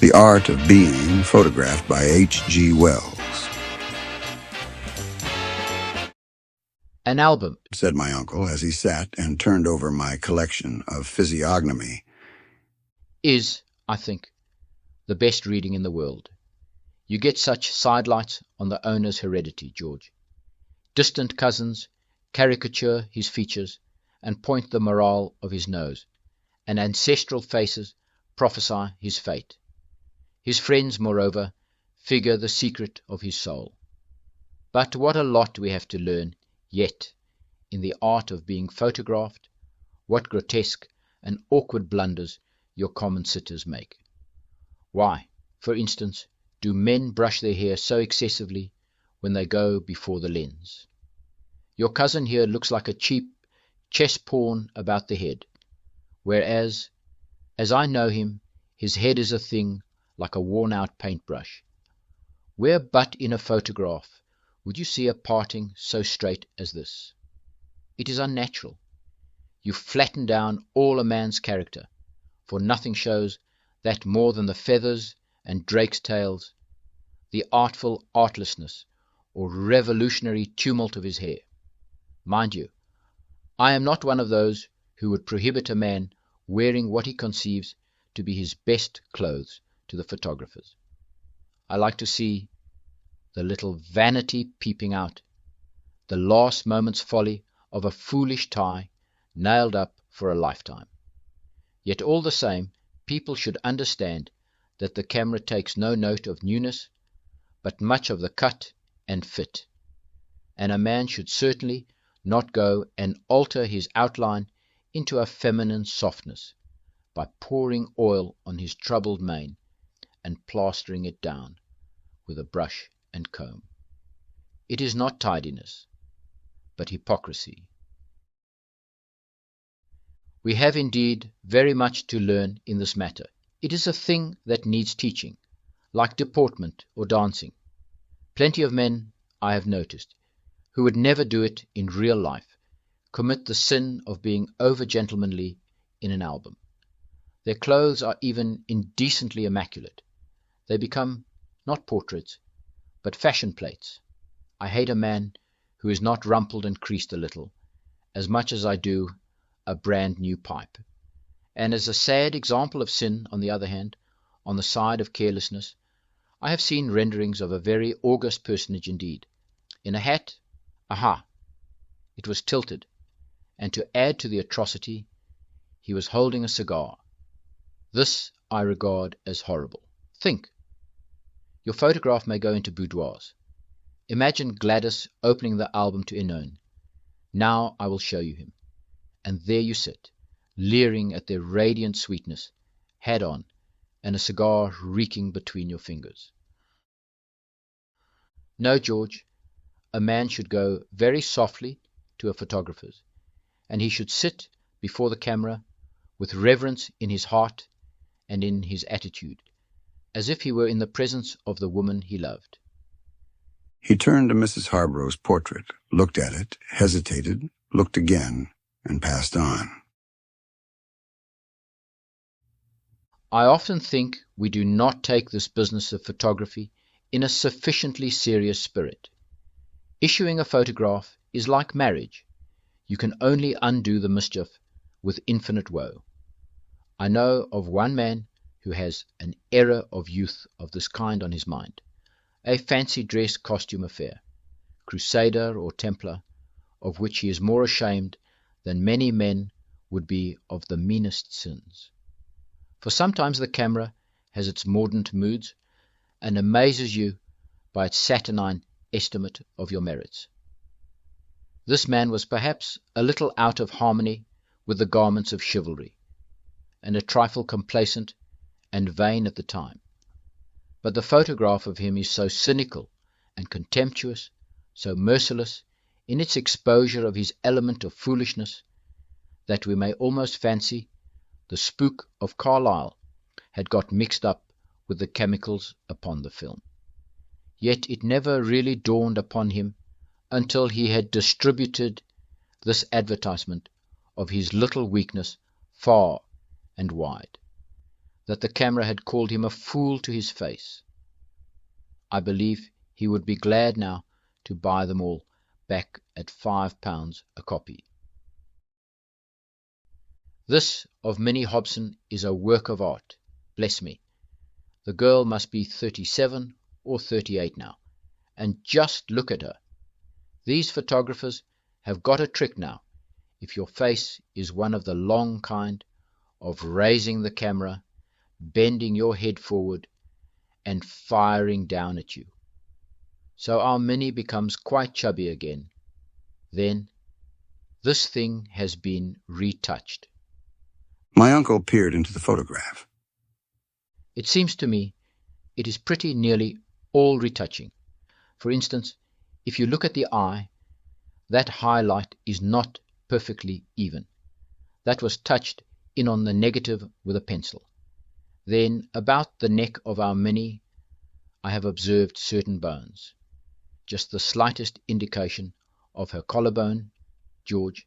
The Art of Being, photographed by H.G. Wells. An album, said my uncle as he sat and turned over my collection of physiognomy, is, I think, the best reading in the world. You get such sidelights on the owner's heredity, George. Distant cousins caricature his features and point the morale of his nose, and ancestral faces prophesy his fate. His friends, moreover, figure the secret of his soul. But what a lot we have to learn yet in the art of being photographed, what grotesque and awkward blunders your common sitters make. Why, for instance, do men brush their hair so excessively when they go before the lens? Your cousin here looks like a cheap chess pawn about the head, whereas, as I know him, his head is a thing like a worn-out paintbrush. Where but in a photograph would you see a parting so straight as this? It is unnatural. You flatten down all a man's character, for nothing shows that more than the feathers and drake's tails, the artful artlessness or revolutionary tumult of his hair. Mind you, I am not one of those who would prohibit a man wearing what he conceives to be his best clothes to the photographers. I like to see the little vanity peeping out, the last moment's folly of a foolish tie nailed up for a lifetime. Yet all the same, people should understand that the camera takes no note of newness, but much of the cut and fit, and a man should certainly not go and alter his outline into a feminine softness by pouring oil on his troubled mane and plastering it down with a brush and comb. It is not tidiness, but hypocrisy. We have indeed very much to learn in this matter. It is a thing that needs teaching, like deportment or dancing. Plenty of men, I have noticed, who would never do it in real life, commit the sin of being over-gentlemanly in an album. Their clothes are even indecently immaculate. They become not portraits, but fashion plates. I hate a man who is not rumpled and creased a little, as much as I do a brand new pipe. And as a sad example of sin, on the other hand, on the side of carelessness, I have seen renderings of a very august personage indeed. In a hat, aha, it was tilted, and to add to the atrocity, he was holding a cigar. This I regard as horrible. Think. Your photograph may go into boudoirs. Imagine Gladys opening the album to Enoine. Now I will show you him. And there you sit, leering at their radiant sweetness, hat on, and a cigar reeking between your fingers. No, George, a man should go very softly to a photographer's, and he should sit before the camera with reverence in his heart and in his attitude, as if he were in the presence of the woman he loved. He turned to Mrs. Harborough's portrait, looked at it, hesitated, looked again, and passed on. I often think we do not take this business of photography in a sufficiently serious spirit. Issuing a photograph is like marriage. You can only undo the mischief with infinite woe. I know of one man who has an error of youth of this kind on his mind, a fancy dress costume affair, Crusader or Templar, of which he is more ashamed than many men would be of the meanest sins. For sometimes the camera has its mordant moods, and amazes you by its saturnine estimate of your merits. This man was perhaps a little out of harmony with the garments of chivalry, and a trifle complacent and vain at the time. But the photograph of him is so cynical and contemptuous, so merciless in its exposure of his element of foolishness, that we may almost fancy the spook of Carlyle had got mixed up with the chemicals upon the film. Yet it never really dawned upon him until he had distributed this advertisement of his little weakness far and wide. that the camera had called him a fool to his face. I believe he would be glad now to buy them all back at £5 a copy. This of Minnie Hobson is a work of art. Bless me. The girl must be 37 or 38 now. And just look at her. These photographers have got a trick now, if your face is one of the long kind, of raising the camera, bending your head forward, and firing down at you. So our Minnie becomes quite chubby again. Then, this thing has been retouched. My uncle peered into the photograph. It seems to me it is pretty nearly all retouching. For instance, if you look at the eye, that highlight is not perfectly even. That was touched in on the negative with a pencil. Then, about the neck of our Minnie, I have observed certain bones. Just the slightest indication of her collarbone, George,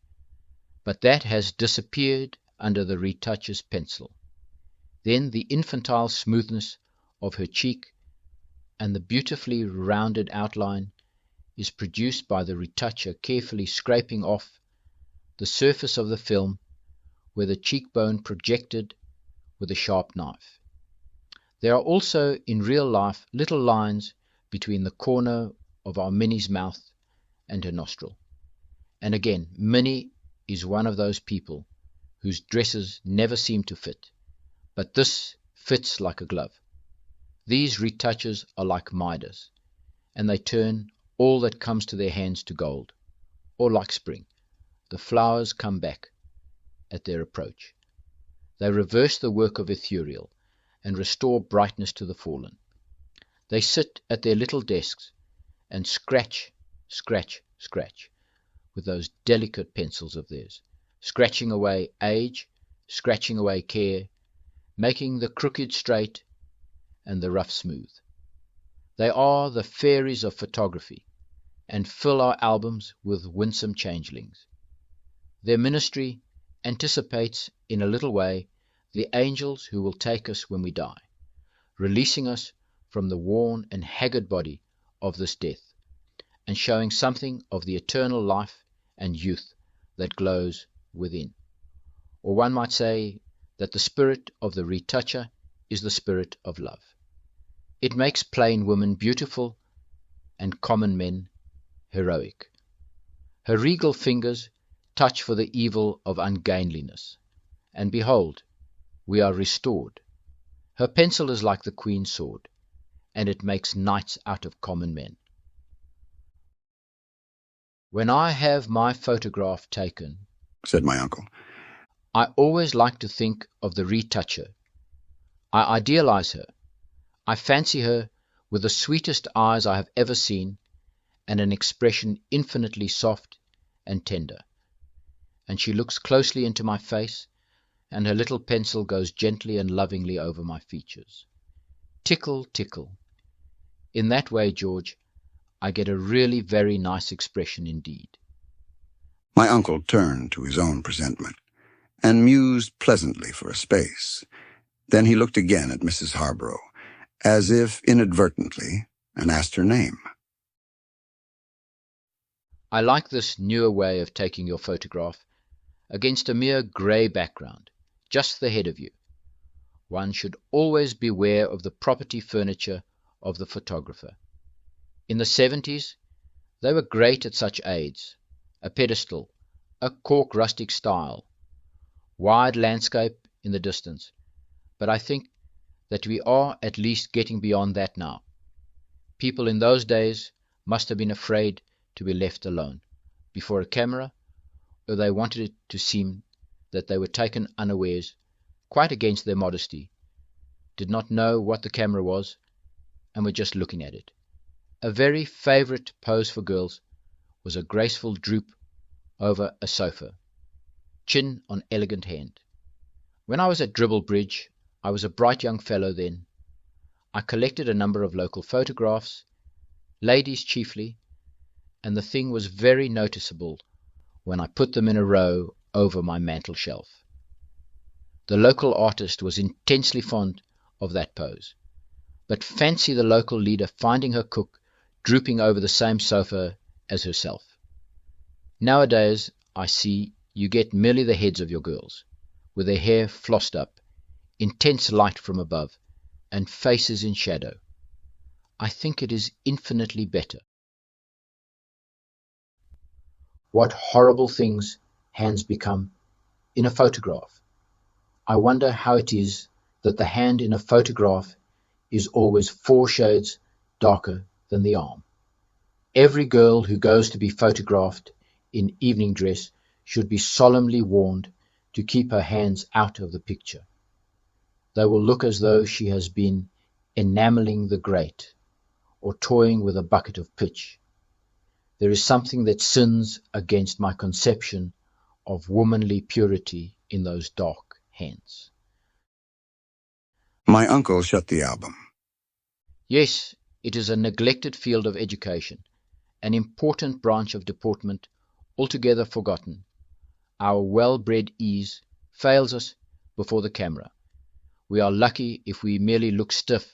but that has disappeared under the retoucher's pencil. Then the infantile smoothness of her cheek and the beautifully rounded outline is produced by the retoucher carefully scraping off the surface of the film where the cheekbone projected with a sharp knife. There are also in real life little lines between the corner of our Minnie's mouth and her nostril. And again, Minnie is one of those people whose dresses never seem to fit, but this fits like a glove. These retouchers are like Midas, and they turn all that comes to their hands to gold, or like spring, the flowers come back at their approach. They reverse the work of ethereal and restore brightness to the fallen. They sit at their little desks and scratch, scratch, scratch with those delicate pencils of theirs, scratching away age, scratching away care, making the crooked straight and the rough smooth. They are the fairies of photography and fill our albums with winsome changelings. Their ministry anticipates in a little way the angels who will take us when we die, releasing us from the worn and haggard body of this death, and showing something of the eternal life and youth that glows within. Or one might say that the spirit of the retoucher is the spirit of love. It makes plain women beautiful and common men heroic. Her regal fingers touch for the evil of ungainliness, and behold, we are restored. Her pencil is like the Queen's sword, and it makes knights out of common men. When I have my photograph taken, said my uncle, I always like to think of the retoucher. I idealize her. I fancy her with the sweetest eyes I have ever seen, and an expression infinitely soft and tender. And she looks closely into my face, and her little pencil goes gently and lovingly over my features. Tickle, tickle. In that way, George, I get a really very nice expression indeed. My uncle turned to his own presentment and mused pleasantly for a space. Then he looked again at Mrs. Harborough, as if inadvertently, and asked her name. I like this newer way of taking your photograph against a mere grey background, just the head of you. One should always beware of the property furniture of the photographer. In the 70s, they were great at such aids: a pedestal, a cork rustic style, wide landscape in the distance. But I think that we are at least getting beyond that now. People in those days must have been afraid to be left alone before a camera, or they wanted it to seem that they were taken unawares, quite against their modesty, did not know what the camera was, and were just looking at it. A very favourite pose for girls was a graceful droop over a sofa, chin on elegant hand. When I was at Dribblebridge, I was a bright young fellow then. I collected a number of local photographs, ladies chiefly, and the thing was very noticeable when I put them in a row over my mantel shelf. The local artist was intensely fond of that pose. But fancy the local leader finding her cook drooping over the same sofa as herself. Nowadays, I see, you get merely the heads of your girls, with their hair flossed up, intense light from above, and faces in shadow. I think it is infinitely better. What horrible things hands become in a photograph. I wonder how it is that the hand in a photograph is always 4 shades darker than the arm. Every girl who goes to be photographed in evening dress should be solemnly warned to keep her hands out of the picture. They will look as though she has been enameling the grate or toying with a bucket of pitch. There is something that sins against my conception of womanly purity in those dark hands. My uncle shut the album. Yes, it is a neglected field of education, an important branch of deportment altogether forgotten. Our well-bred ease fails us before the camera. We are lucky if we merely look stiff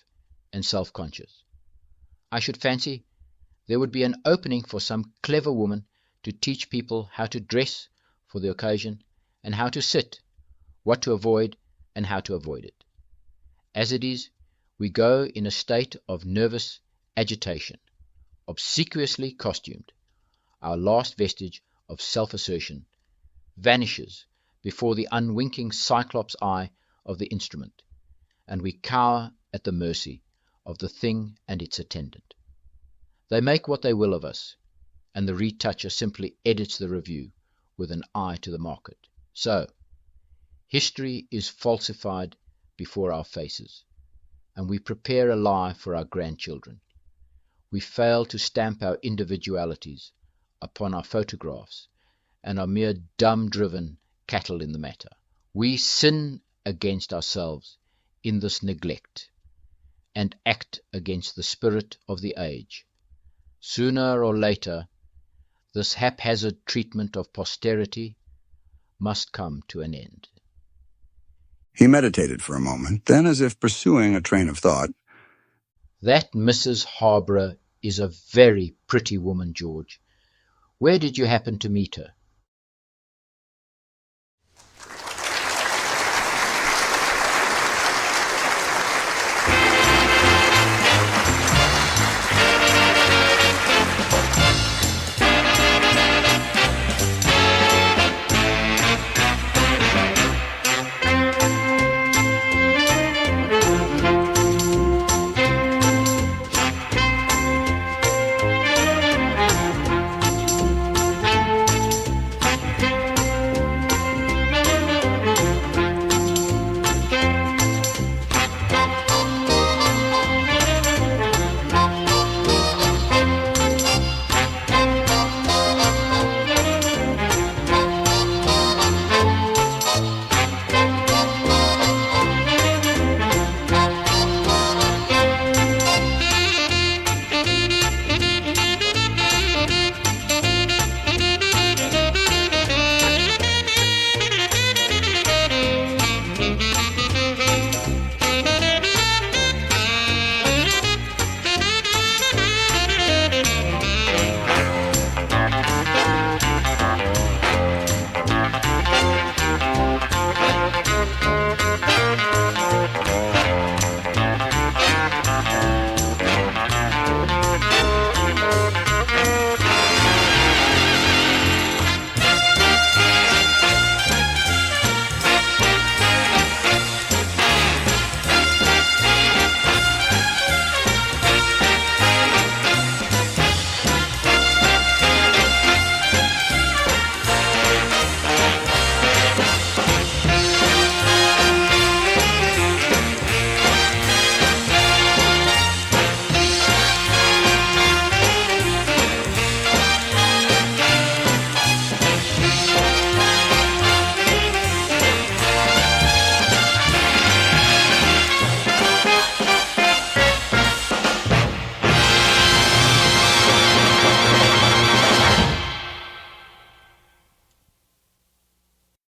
and self-conscious. I should fancy there would be an opening for some clever woman to teach people how to dress for the occasion and how to sit, what to avoid and how to avoid it. As it is, we go in a state of nervous agitation, obsequiously costumed. Our last vestige of self-assertion vanishes before the unwinking cyclops eye of the instrument, and we cower at the mercy of the thing and its attendant. They make what they will of us, and the retoucher simply edits the review with an eye to the market. So, history is falsified before our faces, and we prepare a lie for our grandchildren. We fail to stamp our individualities upon our photographs, and are mere dumb-driven cattle in the matter. We sin against ourselves in this neglect, and act against the spirit of the age. Sooner or later, this haphazard treatment of posterity must come to an end. He meditated for a moment, then, as if pursuing a train of thought, That Mrs. Harborough is a very pretty woman, George. Where did you happen to meet her?